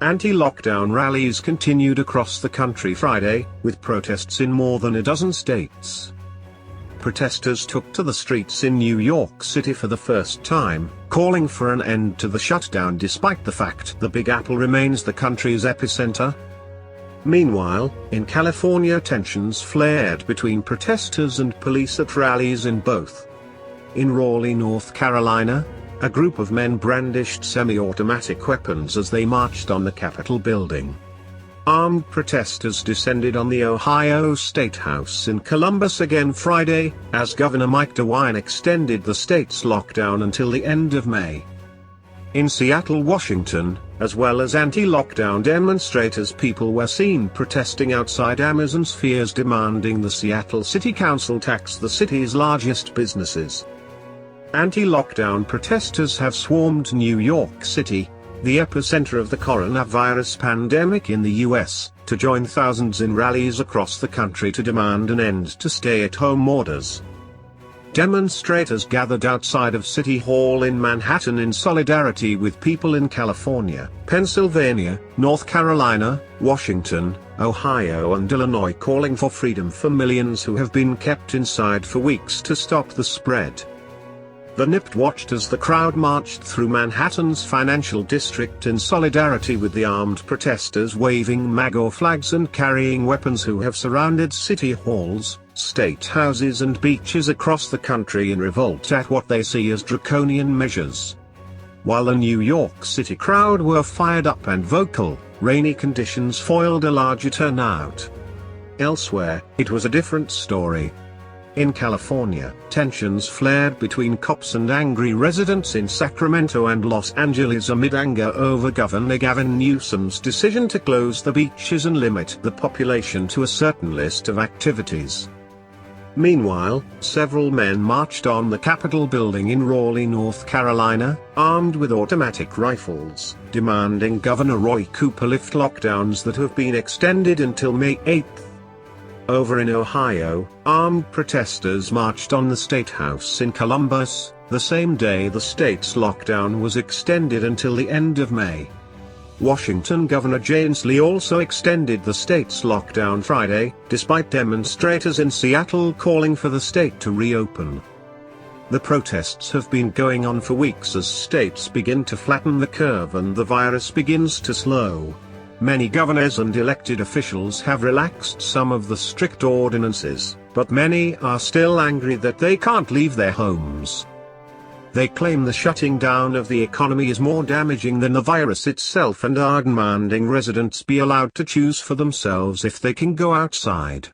Anti-lockdown rallies continued across the country Friday, with protests in more than a dozen states. Protesters took to the streets in New York City for the first time, calling for an end to the shutdown despite the fact the Big Apple remains the country's epicenter. Meanwhile, in California, tensions flared between protesters and police at rallies in both. In Raleigh, North Carolina, a group of men brandished semi-automatic weapons as they marched on the Capitol building. Armed protesters descended on the Ohio Statehouse in Columbus again Friday, as Governor Mike DeWine extended the state's lockdown until the end of May. In Seattle, Washington, as well as anti-lockdown demonstrators, people were seen protesting outside Amazon Spheres demanding the Seattle City Council tax the city's largest businesses. Anti-lockdown protesters have swarmed New York City, the epicenter of the coronavirus pandemic in the U.S., to join thousands in rallies across the country to demand an end to stay-at-home orders. Demonstrators gathered outside of City Hall in Manhattan in solidarity with people in California, Pennsylvania, North Carolina, Washington, Ohio and Illinois, calling for freedom for millions who have been kept inside for weeks to stop the spread. The NIPT watched as the crowd marched through Manhattan's financial district in solidarity with the armed protesters waving MAGA flags and carrying weapons who have surrounded city halls, state houses and beaches across the country in revolt at what they see as draconian measures. While the New York City crowd were fired up and vocal, rainy conditions foiled a larger turnout. Elsewhere, it was a different story. In California, tensions flared between cops and angry residents in Sacramento and Los Angeles amid anger over Governor Gavin Newsom's decision to close the beaches and limit the population to a certain list of activities. Meanwhile, several men marched on the Capitol building in Raleigh, North Carolina, armed with automatic rifles, demanding Governor Roy Cooper lift lockdowns that have been extended until May 8. Over in Ohio, armed protesters marched on the Statehouse in Columbus, the same day the state's lockdown was extended until the end of May. Washington Governor James Lee also extended the state's lockdown Friday, despite demonstrators in Seattle calling for the state to reopen. The protests have been going on for weeks as states begin to flatten the curve and the virus begins to slow. Many governors and elected officials have relaxed some of the strict ordinances, but many are still angry that they can't leave their homes. They claim the shutting down of the economy is more damaging than the virus itself and are demanding residents be allowed to choose for themselves if they can go outside.